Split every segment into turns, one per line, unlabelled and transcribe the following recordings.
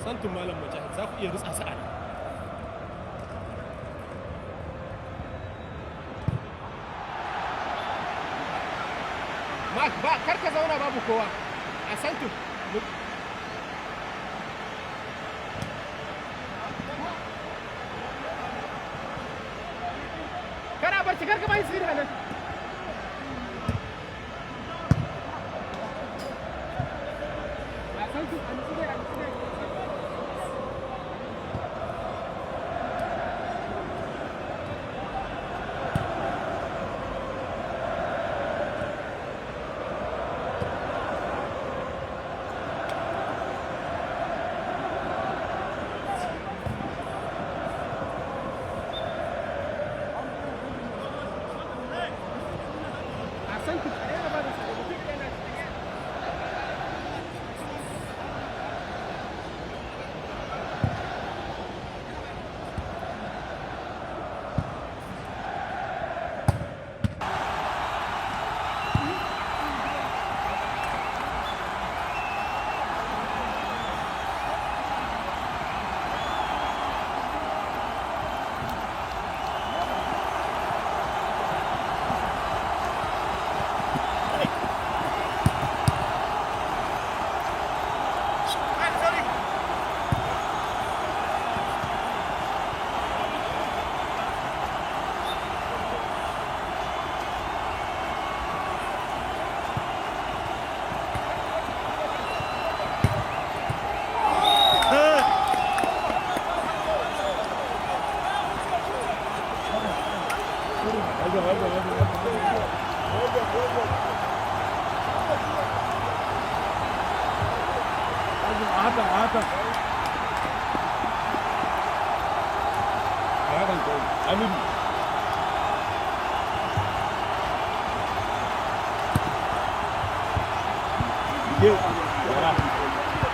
Santun Malam Mujahid za ku iya rutsa su a nan. Mark ba kar ka zauna babu kowa a Santun. Kana barci kar ka bai sirri a nan. A Santun an tsire a tsire.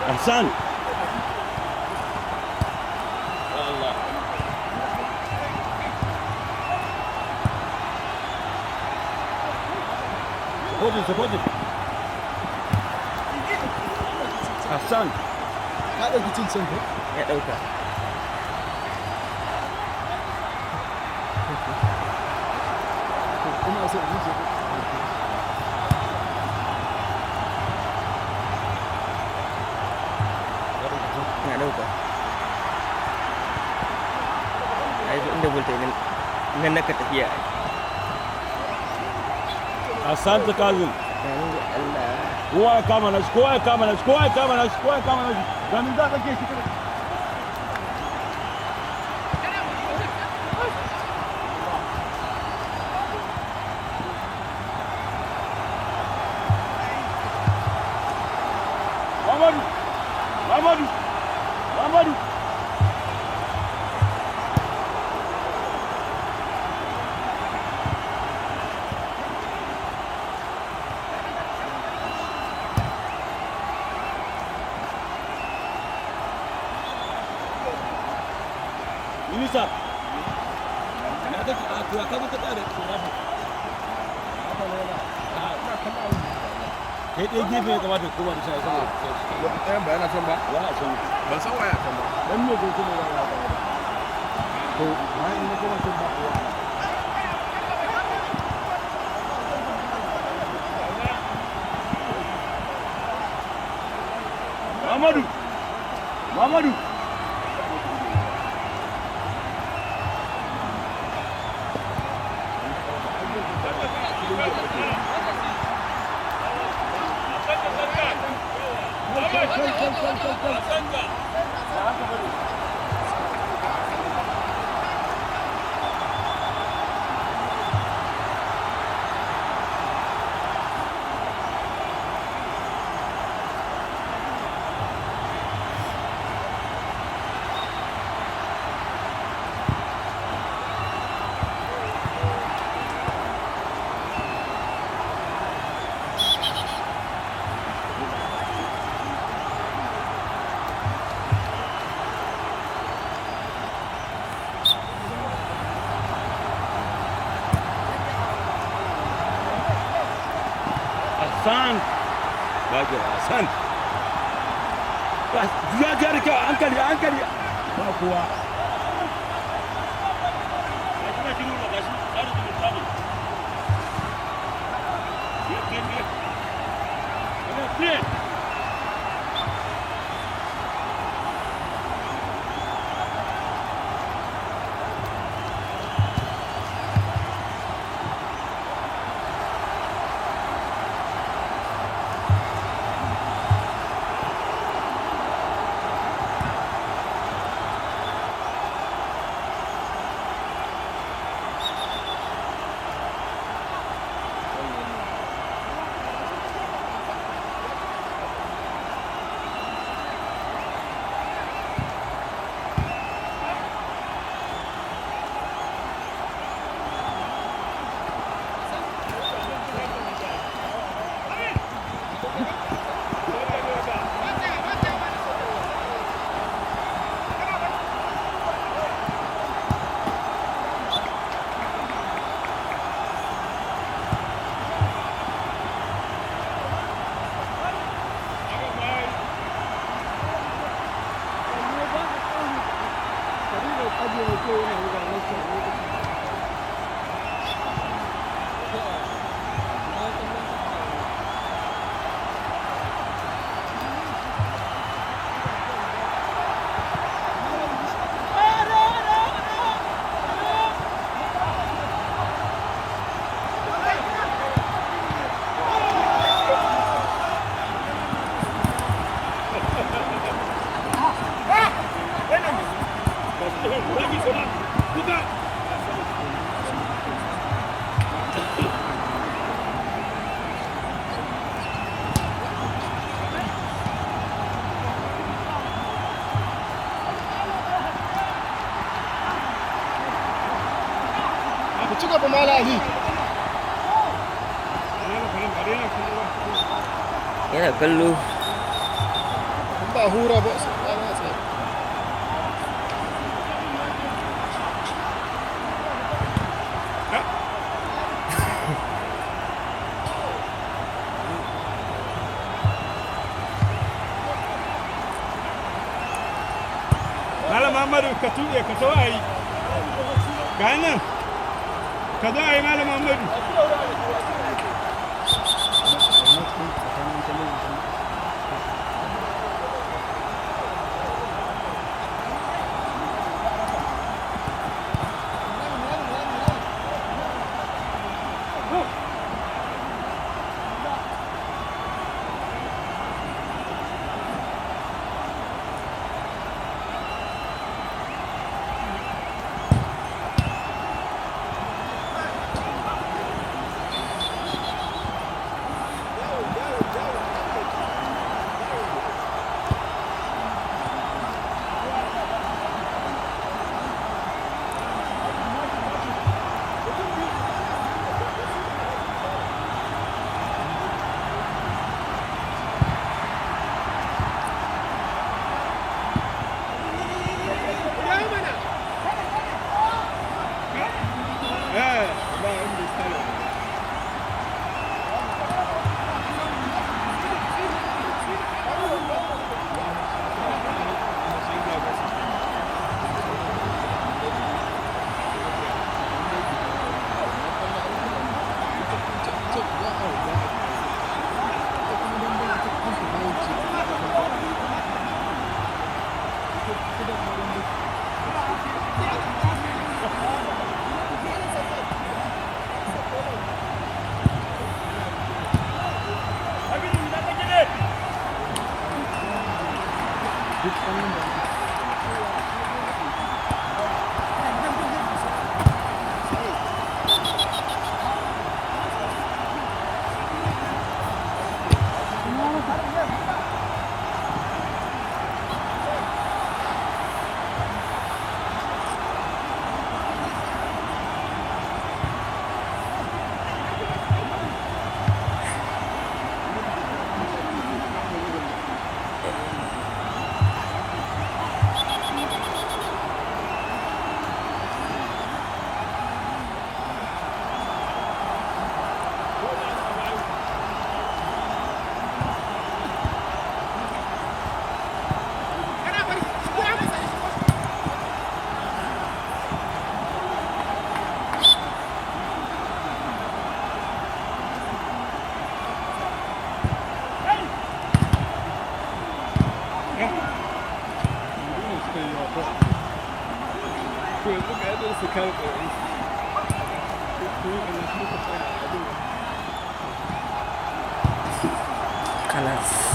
أحسن الله خذ أحسن
هذا قتيل سنته
يا دوكا
أنا أسوي
ya dauka ai inda bulta nan naka tafiya
asante Kazim
Allah
kowa ya kama nashi ganin za ka ke shi kada Mamadu Inisa na ga tuwa ka ta kare tsora ba kai dai gefe ya kamata kuma da shi saboda
lokacin bayana can ba
ya a can
ban san waya kan ba
dan me gobe ne ya to bayan ne kuma sun ba Muhammadu. Muhammadu. Hassan. Baje Hassan. Juya jari ka hankali hankali. Ba kowa. Gashi shi nuna gashi. Tsari da mutane. Play.
ci gaba Malam Ali.
Yana kallo.
Ba hura ba su ba tsaye.
Malam Muhammadu ka tuɗe ka zo a yi. Ga nan. Ka zo a yi Malam Muhammadu.
خلاص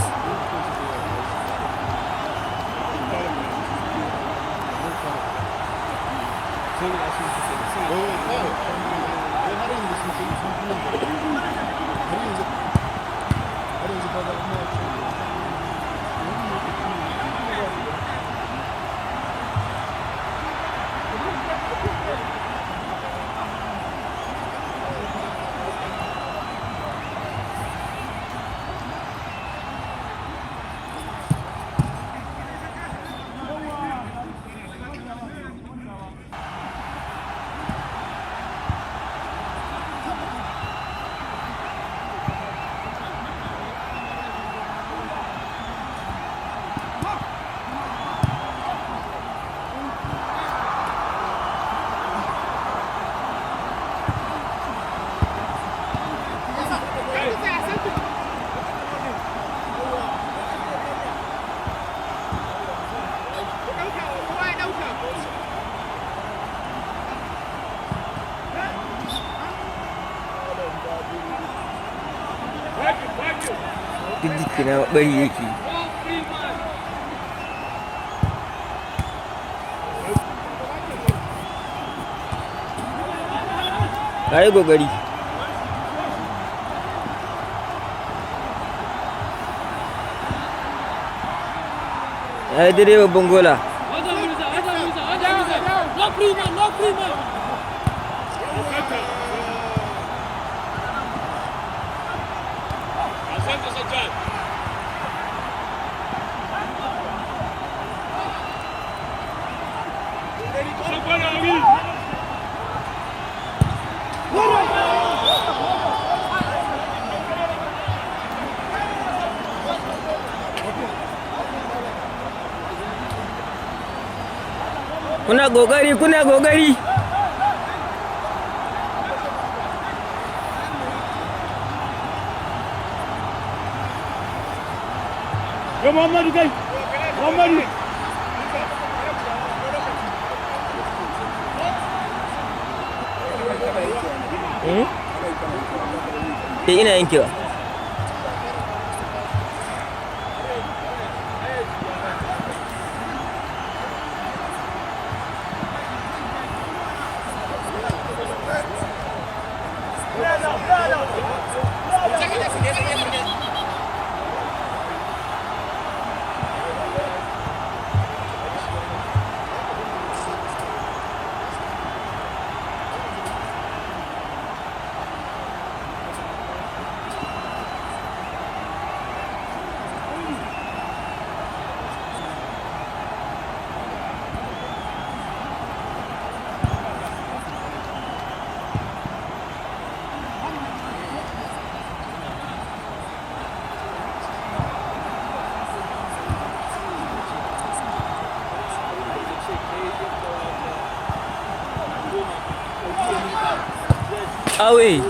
duk jikina bari yake ka yi gogari ya yi direba bangola kuna gogari
Ya Muhammadu kai Muhammadu
ina yankewa away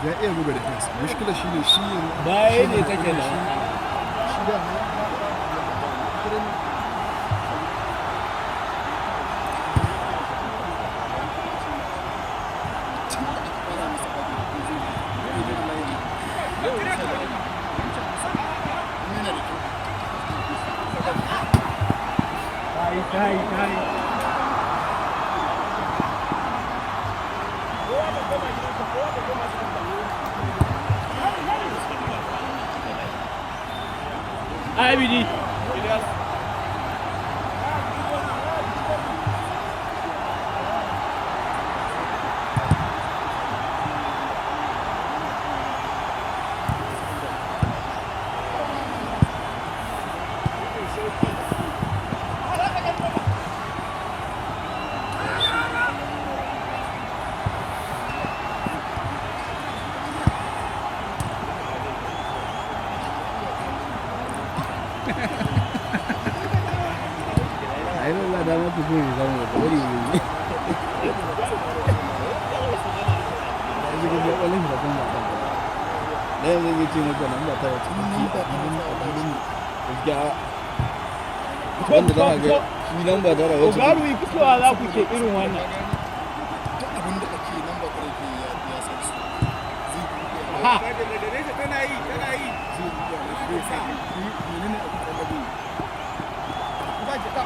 ya iya buga da kansa mushkila shi ne shi
baya ne take da
shi da
kai Abidi
bugun zan mu bari mu yi da wani da kuma da yanzu zai ce maka nan ba ta wata abin ga wanda za ga shi nan ba tara wacce
garu yi fitowa za ku ke irin wannan
abin da ake nan ba kare ke ya san su
ha
tana yi zai sa menene abin da nabi ba ki ta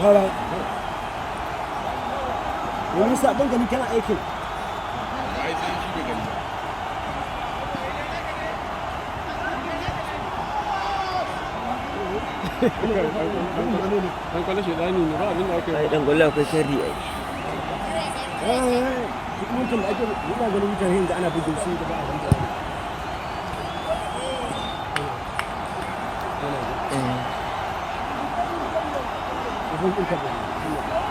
fara wani sabon gani kana aikin
ai sai shi bai gani
an kwallo shaidani ne ba abin da aka yi
ai dan gwalla akwai sharri ai
duk mutum da ake yana ganin mutane da ana bugin su da ba a wanda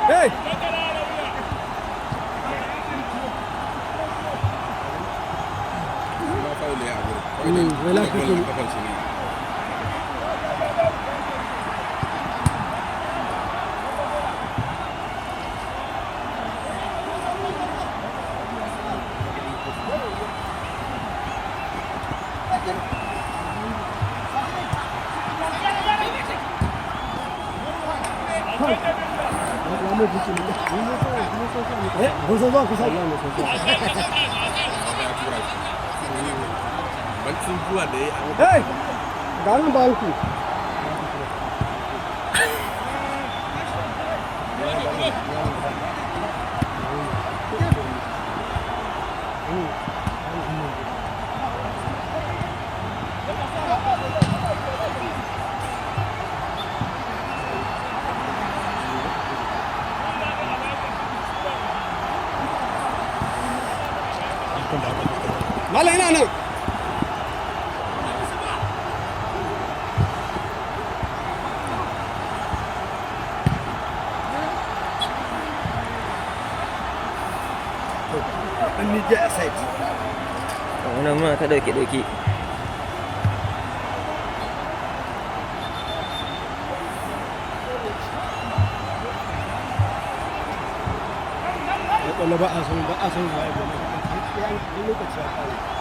Hey!
ba faule a gurin
wala kake
kafan shi ne bancin zuwa da ya yi
Hey! Ganin ba ku. Mala ina nan. An ni je a site.
wannan ma ta dauke
Wanda ba a son zuwa ya gani. Lokaci ya kare.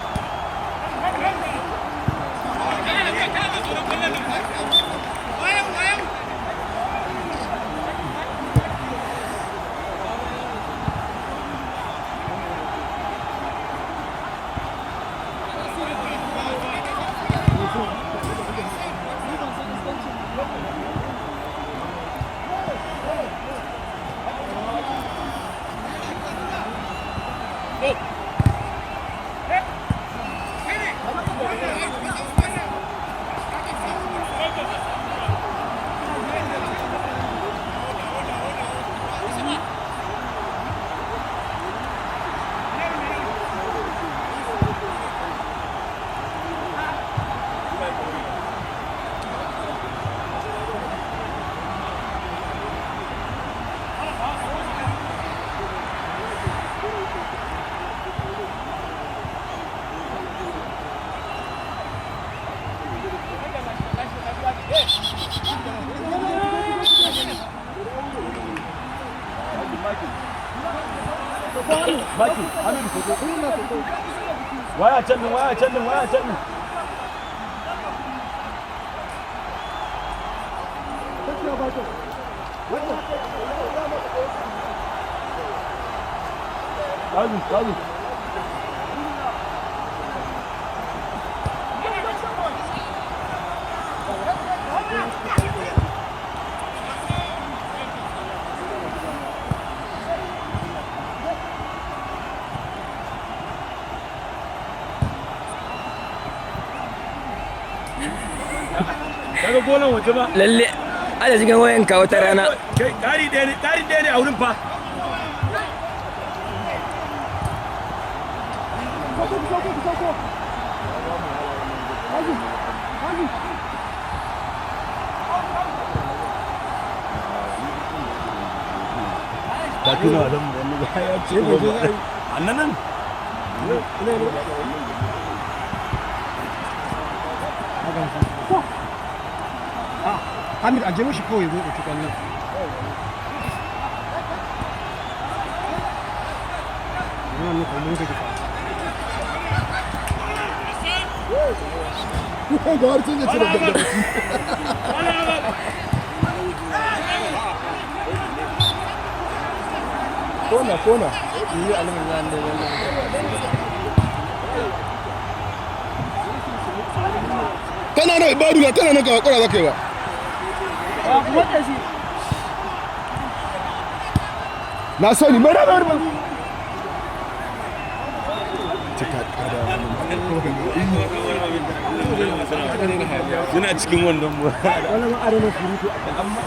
Baki, Hamidu ko. Waya can din, waya can din, waya can din. Kazu. Kaga golan waje ba?
Lalle ana cikin wayanka wata rana.
Kai kari ɗaya ne a wurin fa. Ta tuna da mu wani ga ya ce ba. Annan.
Hamid aje mishi kawai zo ɗauki ƙwallon. Wannan kan mun gaji fa.
Ga har sun yace da dabbobi. Kona. Yi alamin nan da wannan. Tana nan ibadu na tana nan ka hakura zaka yi ba. Na sani mai rabar ba.
Suna cikin wandon mu.
Wannan ma adana surutu amma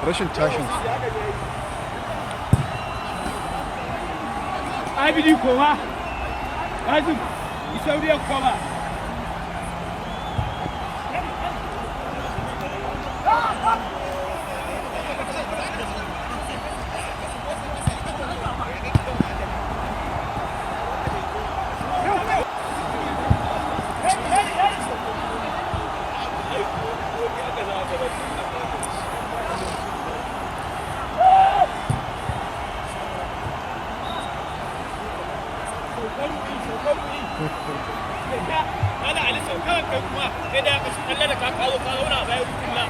rashin tashin
Abidi koma. Azum, isauriya koma.
Ana Ali saukan kai kuma kai da ka kalle da ka kawo ka zauna bayan rukun nan.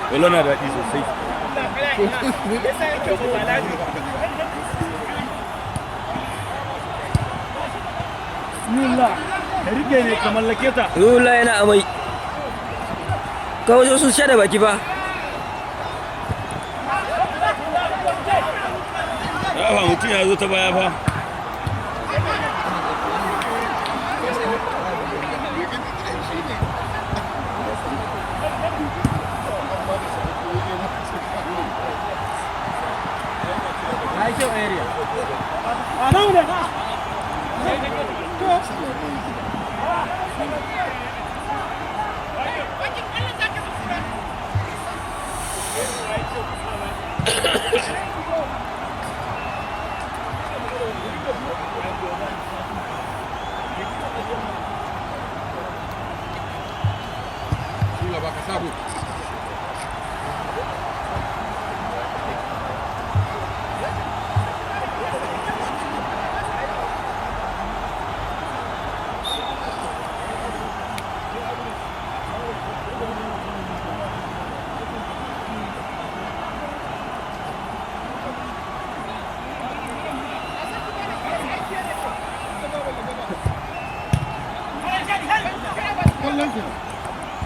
Kwallo na daɗi sosai. Yula, ka rike ne ka mallake ta.
Yula yana amai. Kawai sun sha da baki fa.
Ya mutum ya zo ta baya fa.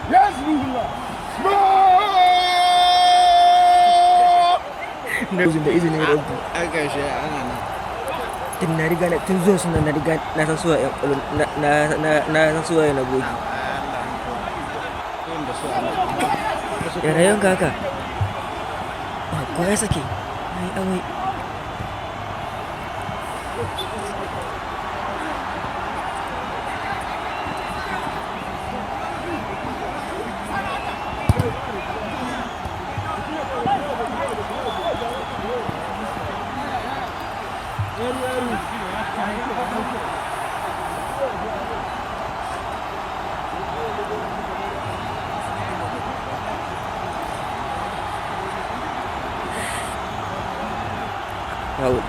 Yes, Ruhullah.
Da izinin rabbi.
Aka shi ana nan.
Tun na riga tun zuwa suna na riga na san suwa ƴan ƙwallon na san suwa yana gogi. Ya rayuwan ka haka? ko ya sake ai amai Foul.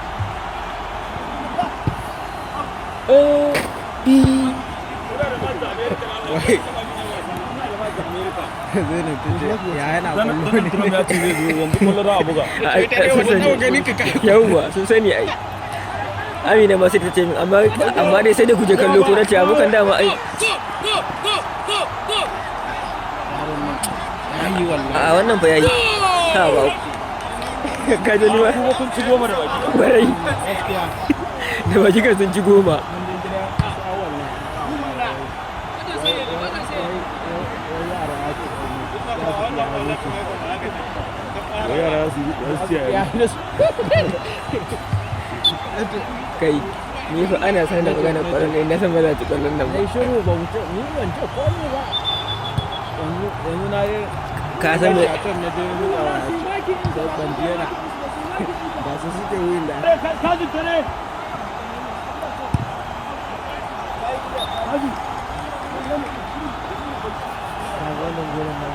Ya yana yawwa sun sani ai Amina ma sai ta ce min amma dai sai da kuje kallo ko na ce abokan dama ai a wannan fa yayi ha ba ka ji ba kun ci goma da baki barai da baki kan sun ci goma kai ni fa ana sanar da maganar ƙwallon ne na san ba za ta ƙwallon nan ba
shiru ba mutum ni ban ce komai ba yanzu na yi
ka san me
na je mutawa da bandiyana ba su suke yin da kaji tare kaji wannan gurin nan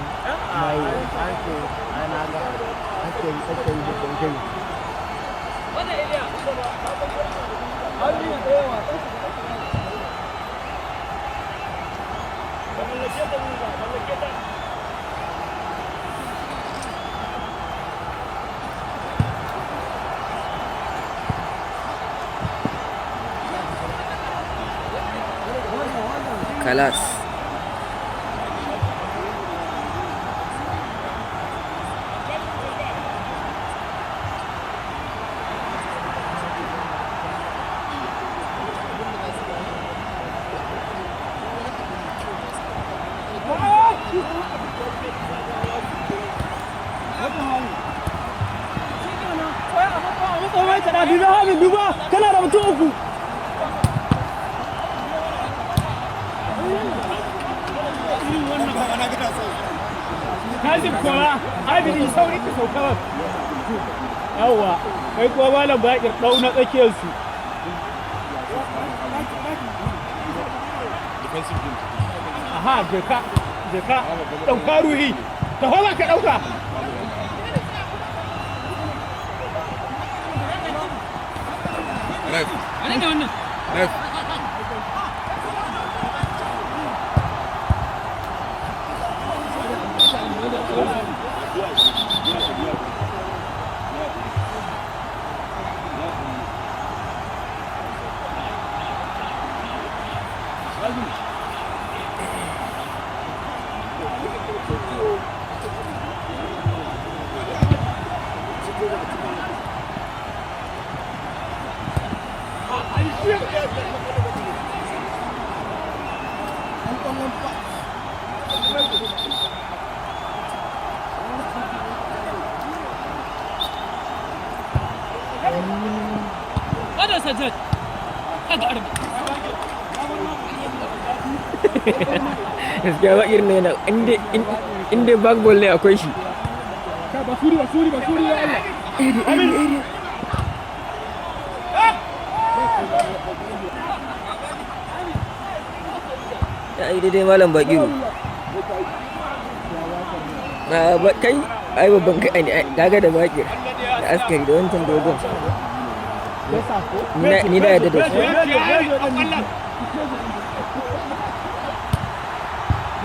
mai ake ana ga ake yi da kai wannan iliya Ali da yawa
kalas
duba kana da mutum uku Kazim kowa abidi sauri ka sauka ba yawa kai kuwa malam bakir dau na tsakiyar su aha jeka dauka ruhi ta hola ka dauka
Left. Left.
Ada Sajjad. Kaga arba.
gaskiya bakir ne na inda backball ne akwai shi
Ka basuri ya Allah. Amin.
ya yi daidai malam bakiru kai ai babban kai ne kaga da bakir da askari da wancan dogon ni da yadda da su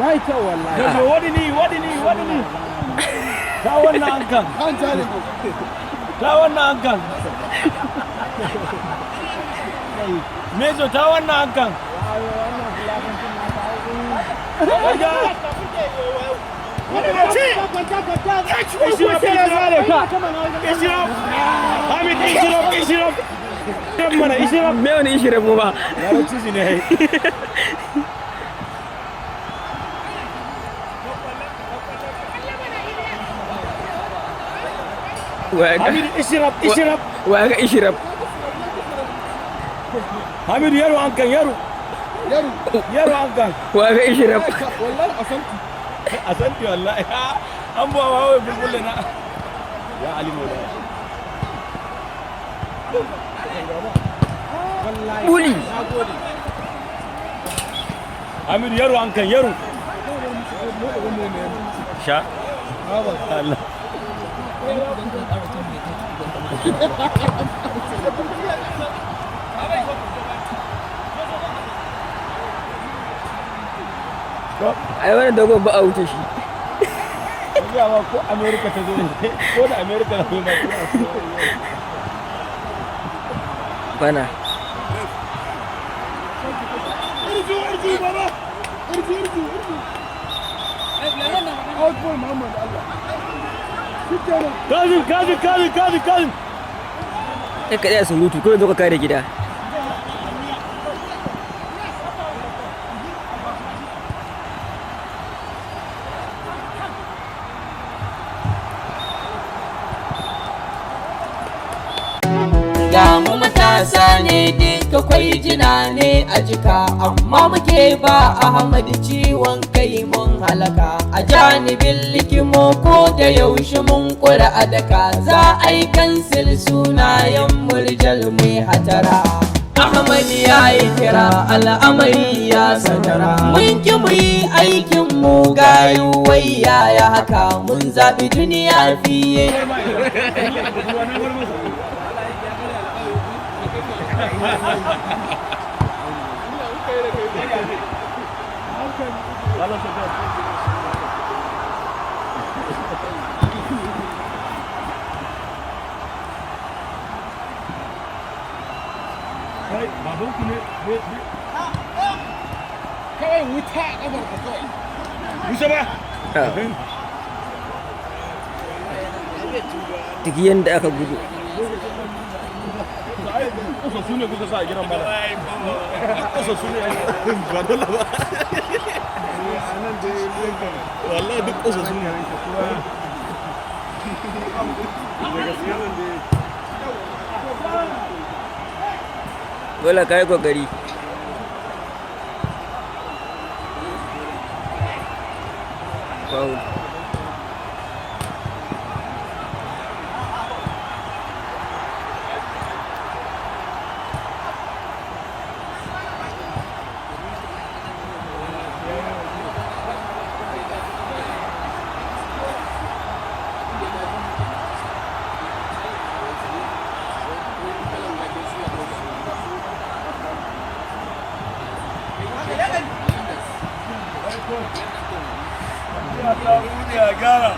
Ya yi kyau wallahi.
Wadi ni. Ta wannan ankan. Ta wannan ankan. Mejo ta wannan ankan.
me wani ishirin mu ba
Hamidu ishirab.
Wa ga ishirab.
Hamidu yaro an kan yaro. Yaro an kan.
Wa ga ishirab.
Wallahi asanti.
Asanti wallahi. An ba wa wai bulbulle na. Ya Ali Maulana.
Buli.
Hamidu yaro an kan yaro. Sha. Allah.
Ai wannan dogon ba a wuce shi.
Yawa ko America ta zo ko da America na zo
Bana.
Urju baba. Urju. Outball Muhammad Allah.
Kazin.
Sai ka tsaya surutu ko zo ka kare gida.
Ga mu matasa ne duka kwai jina ne a jika, amma muke ba Ahmad ciwon kai mun halaka. A janibin likimo ko da yaushe mun kura a daka, za a yi kansil sunayen murjal mai hatara. Ahmad ya yi kira al'amari ya satara, mun ki mu yi aikin mu gayu wai yaya haka, mun zaɓi duniya fiye.
Kawai wuta a ƙafar ka kawai.
Musa ba.
Duk yanda aka gudu.
Kusa su ne kuka sa a gidan mala. Kusa su ne ba dole ba. Wallahi duk kusa su ne.
Dole ka yi kokari. Foul.
Ya gyara.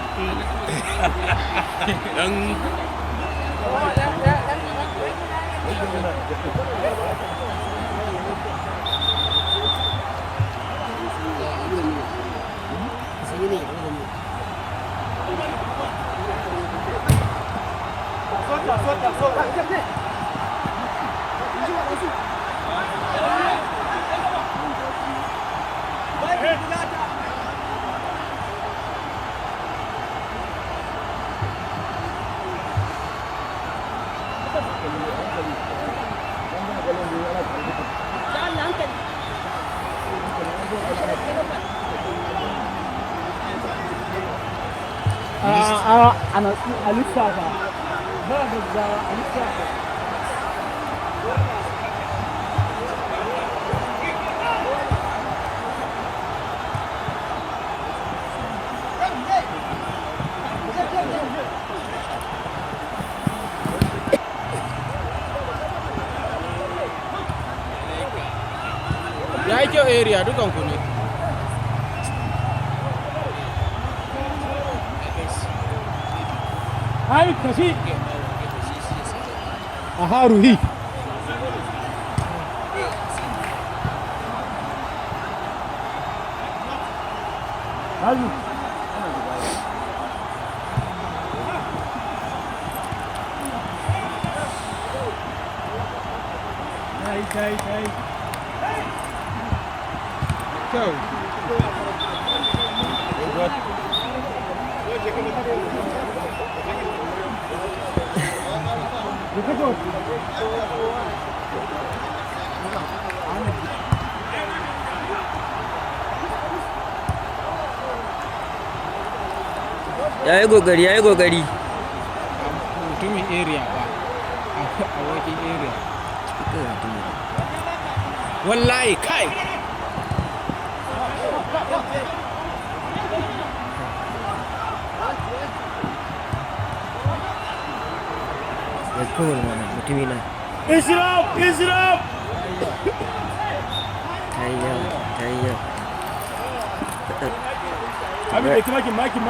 A lissafa ba gaggawa a lissafa.
Ya yi kyau area dukan ku ne.
Hai kashi a haruhi haru kai
Kyau.
Ya yi gogari.
Mutumin area ba. A working area. Wallahi kai.
Ya kowar mana mutumin nan.
Israf!
Ta yi yawa.
Abin da kuma makin.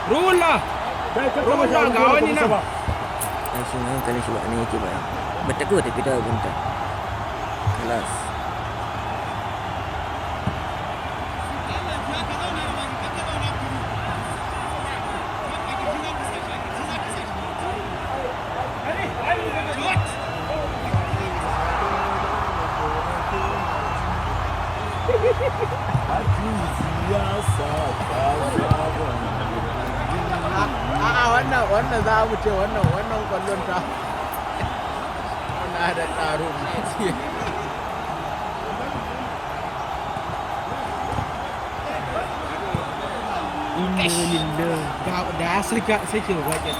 Rulla! Rulla ga wani nan.
Ai shi hankalin shi ba nan yake ba. Ba ta kawai tafi ta abinta. Kalas.
Wannan za mu ce wannan kwallon ta wannan da ƙaro da ya sake waƙe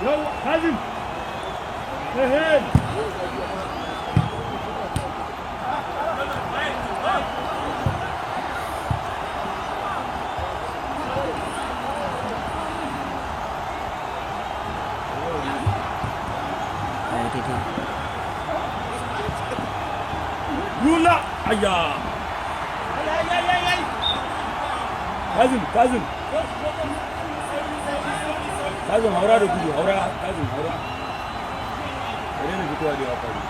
Yo, Kazim! Hey! Rula! Ayya! Kazim! Kazim haura da gudu, Kazim haura. Kare ne fitowa da yawa fari.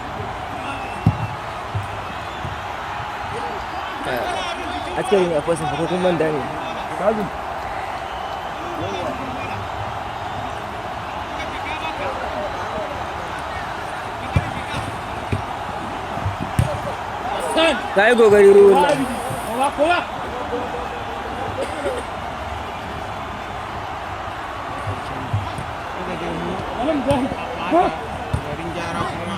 Askari ne a fasin fa kuma manda ne.
Kazim!
Ka yi gogari ruwan
Kowa!
garin gyara kuma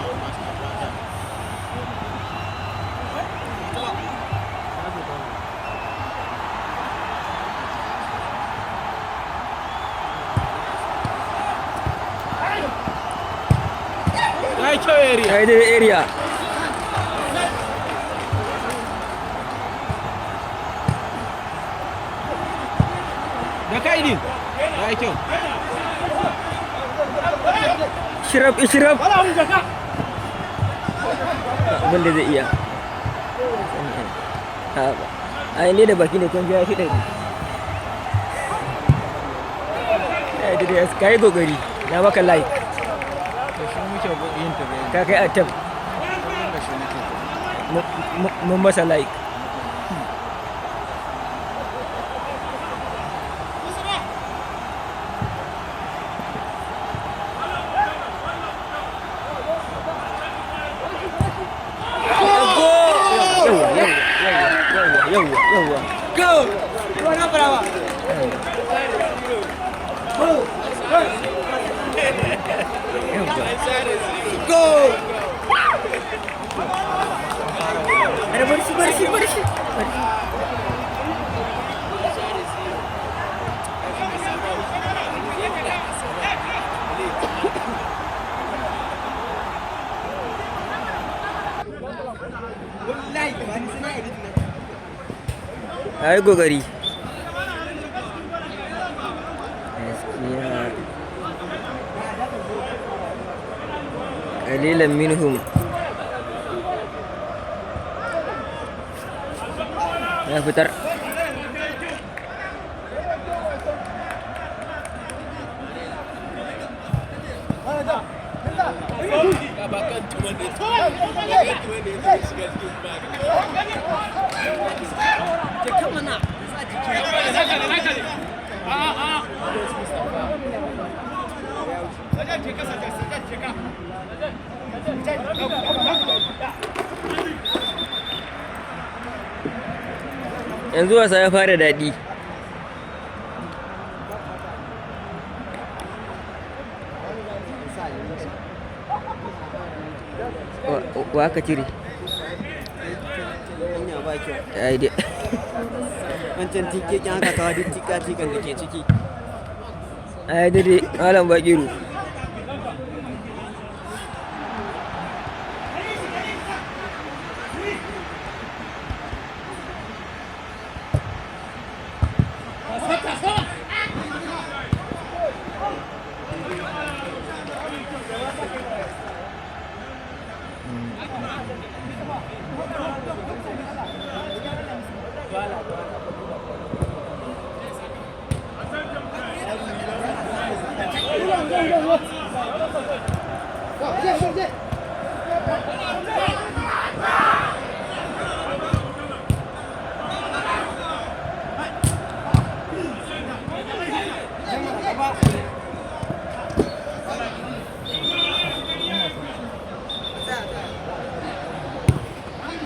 ya yi kyau area. Da kai ne ya yi kyau.
Ishiraf. Abin da zai iya. Ai ne da baki ne kun ya shi ɗari. Ka yi gogari, na maka like. Ka kai attempt. Mun masa like. Yawwa.
Go! Buona brava! Go!
Ada bersih. Ayo gogari. Qalilan minhum. Ya fitar. yanzu wasa ya fara daɗi. Wa ka cire?
Hanya ba kyau.
Ya yi dai.
Wancan tikekin haka kawo duk tika-tikan da ke ciki.
A yi dai malam Bakiru.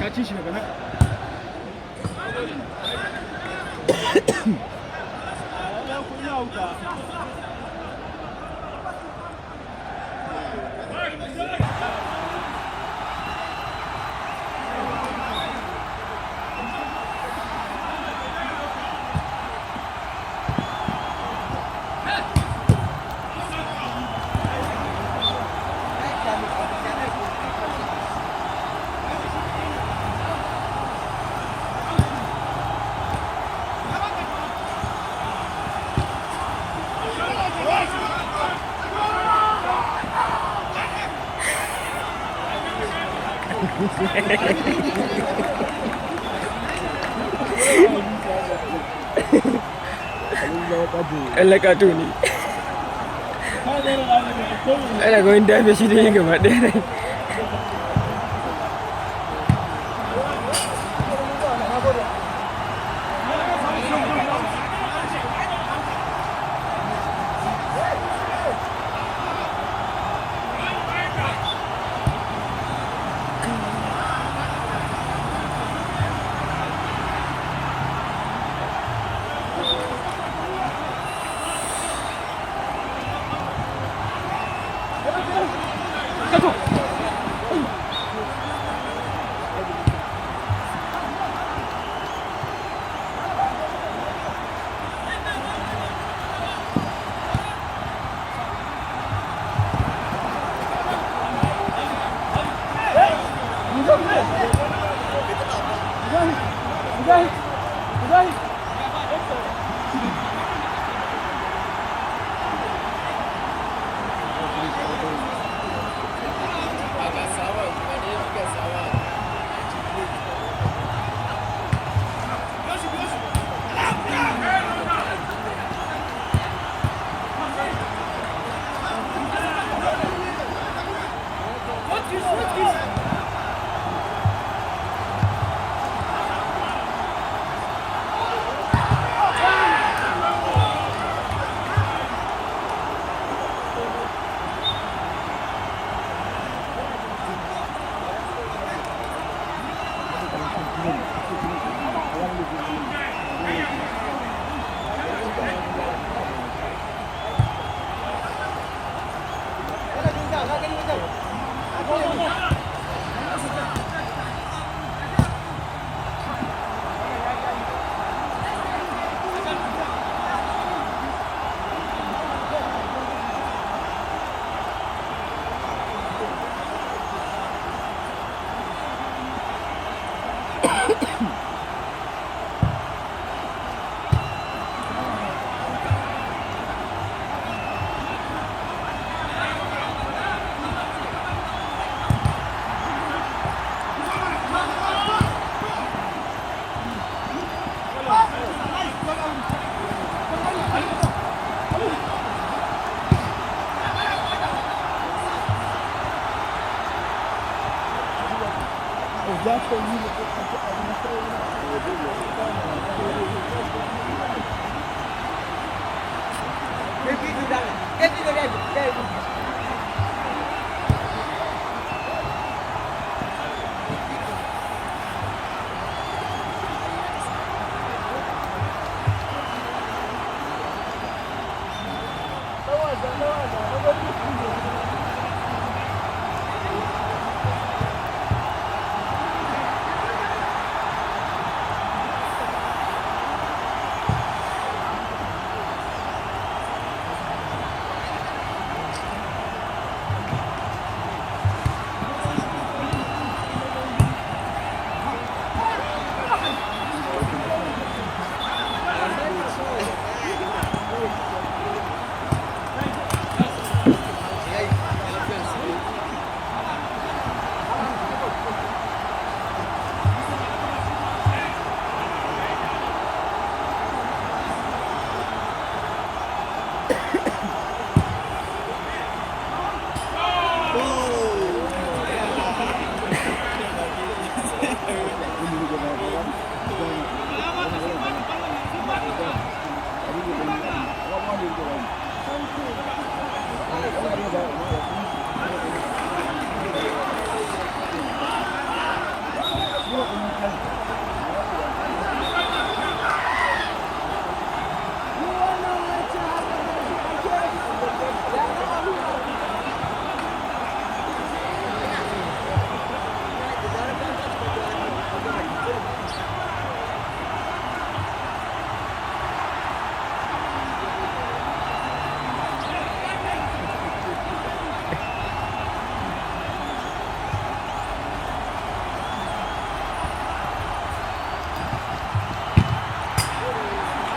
Ka ci shi daga nan.
Allah ka tuni. Ana ga wani dafe shi da yin gaba ɗaya ne.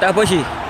ta fashe.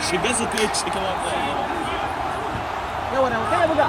shiga su kai ci kama
yawa na kai buga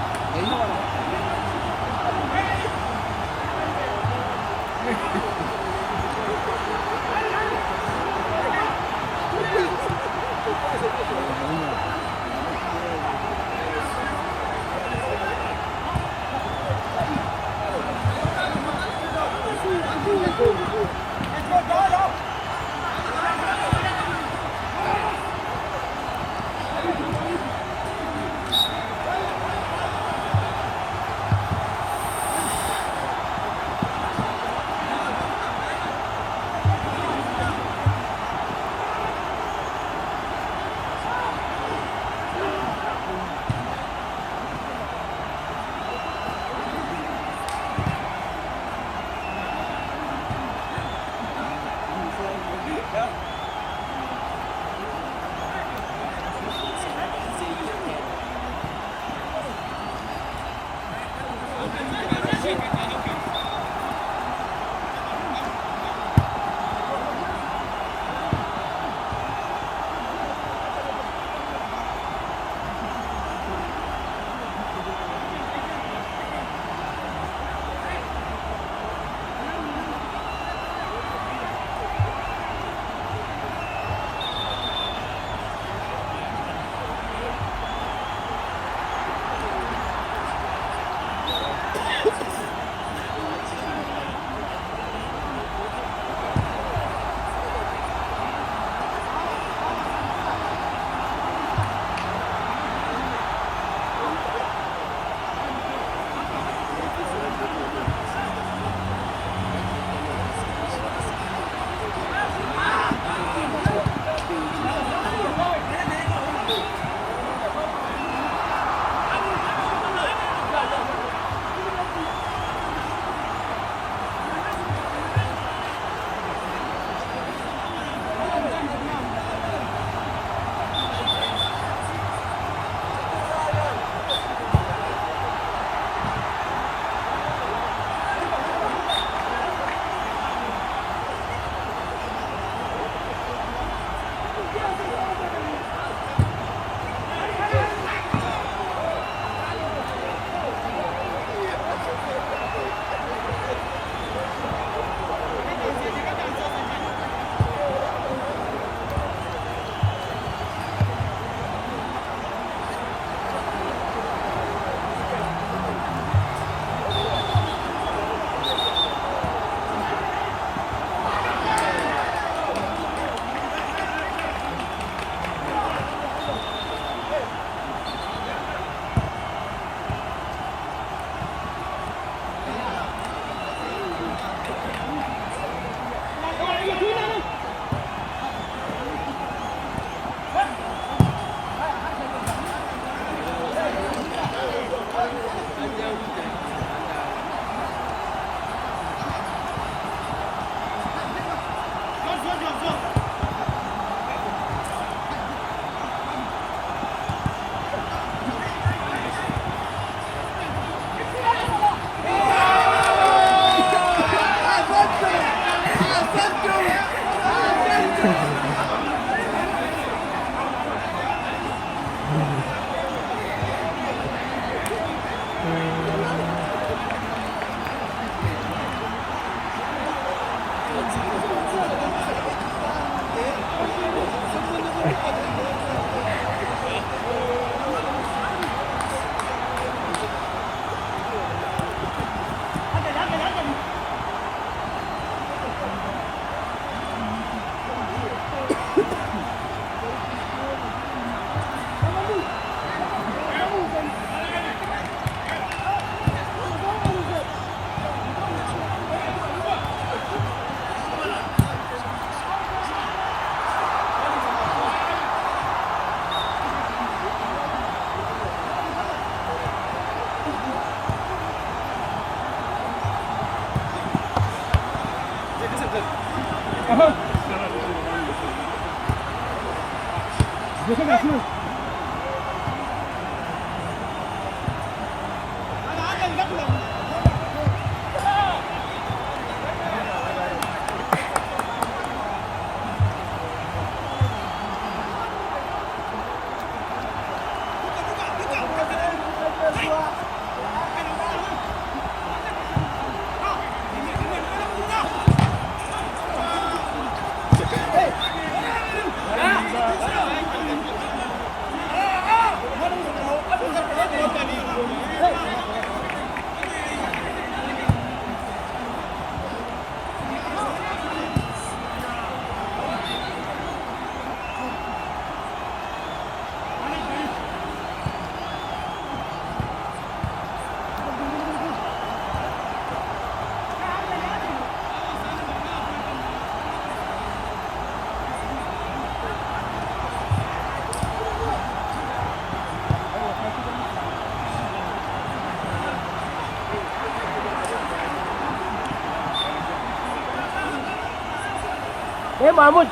sai Mahmud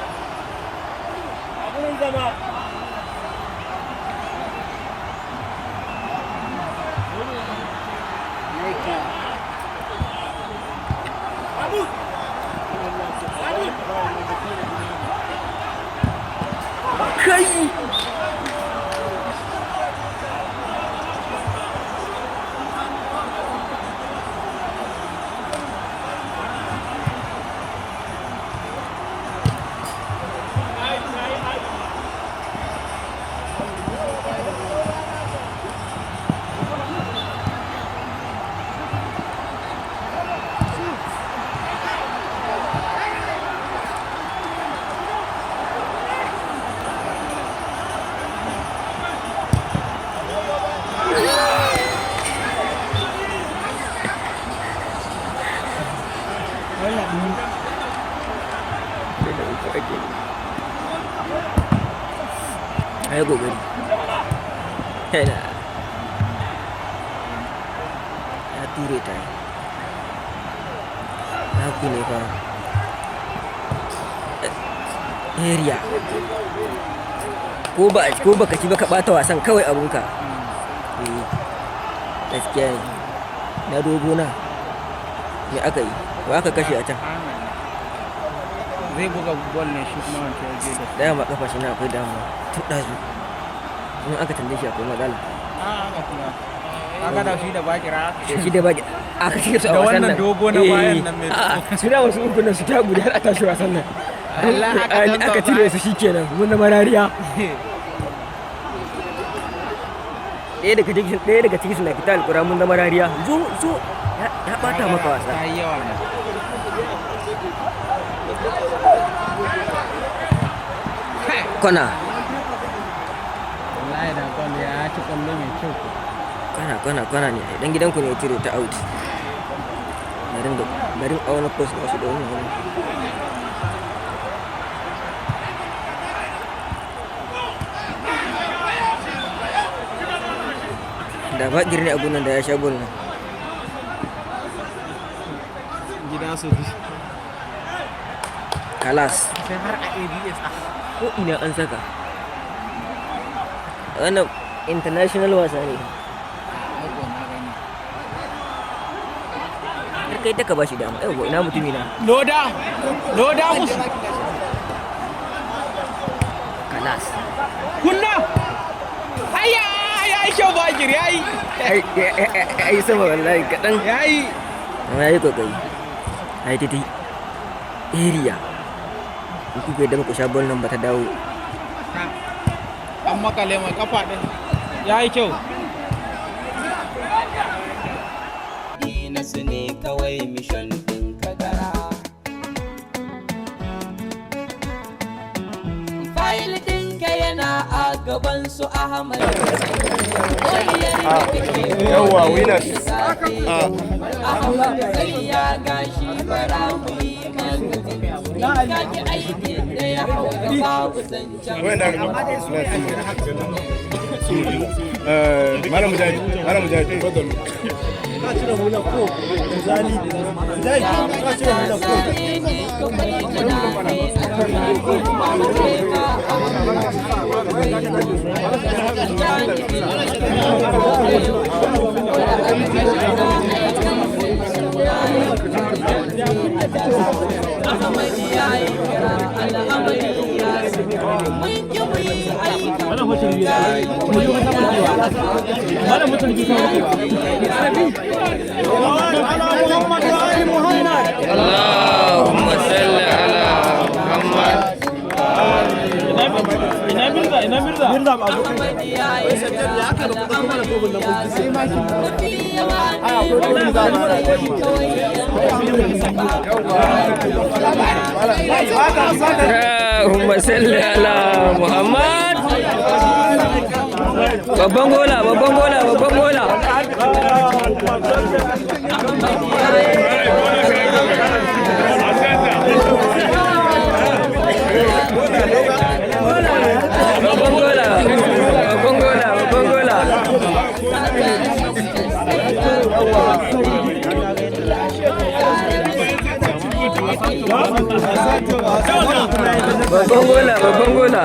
abun zama
kai ai kokari yana ya ture ta na ku ne fa area ko baka ci baka bata wasan kawai abunka gaskiya ne na dogo na me aka yi ba aka kashe a can
zai buga bol ne shi kuma wancan waje da
daya ma kafa shi na akwai damuwa tun ɗazu in aka tambaye shi akwai matsala
haka kuma aka da shi da bakira
shi da baki aka cire su a
da
wasan nan
wannan dogo na bayan nan mai
su da wasu uku nan su ta guda a tashi wasan nan aka cire su shikenan mun zama rariya ɗaya daga cikin suna fita alƙura mun zama rariya zo ya ɓata maka wasa
ta yi yawa ne
kwana
wallahi da kwallo ya ci kwallo mai kyau
kwana ne dan gidanku ne ya cire ta out garin a wani post da wasu da wani da ba girni abun nan da ya sha bol nan
gida su
kalas
sai har a ABS
ko ina an saka wannan international wasa ne har kai ta ka bashi dama yau ina mutumi na
loda musu
kalas
kunna hayya ya yi kyau bakir ya yi
ai sama wallahi kaɗan
ya yi
amma ya yi kokari ai titi area in kuka yadda muku sha bol nan ba ta dawo
an makale mai kafa ɗin ya yi kyau
na su ne kawai mission ɗin kagara fayil ɗinka yana a gaban su Ahmad
yawa winners
Ahmad sai ya gashi bara mu yi maka ki aikin da ya hau babu zancen
malam mujahid fadal
ka cire hula ko zali zai ka cire hula ko
اللهم صل على محمد
ina mirza abu
اللهم صل على محمد babban gola babban gola.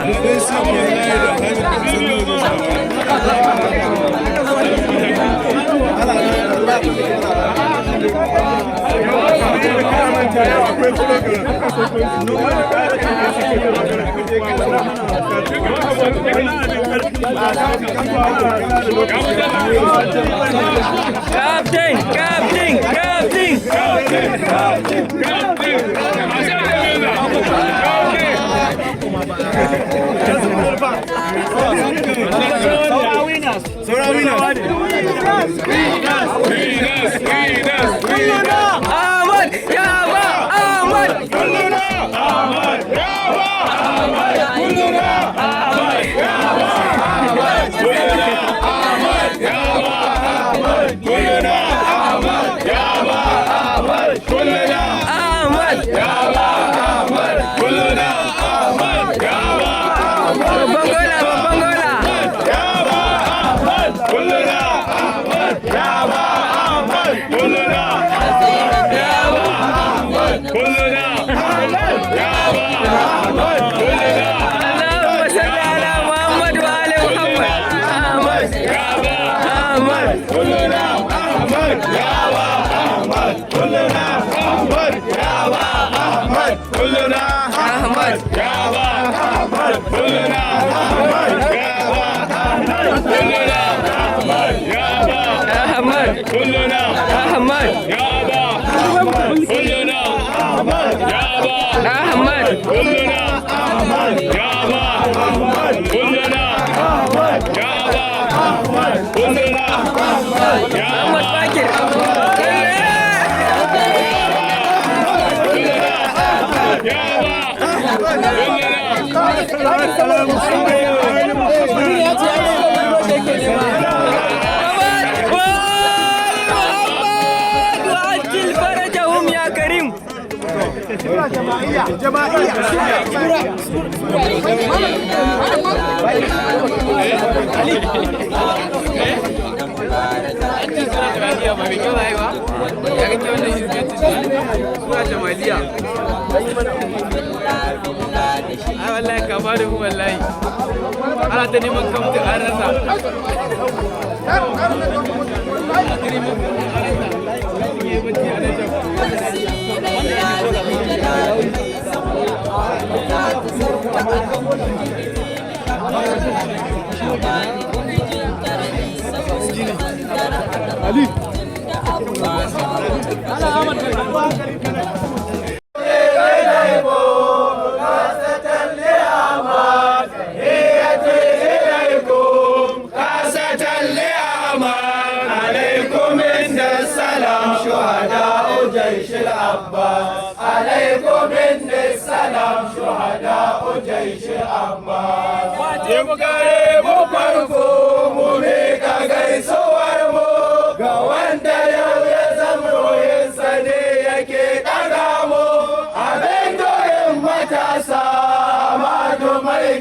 wallahi kama da mu wallahi ana ta neman kamta an rasa
Ali
Matasa, ma do mai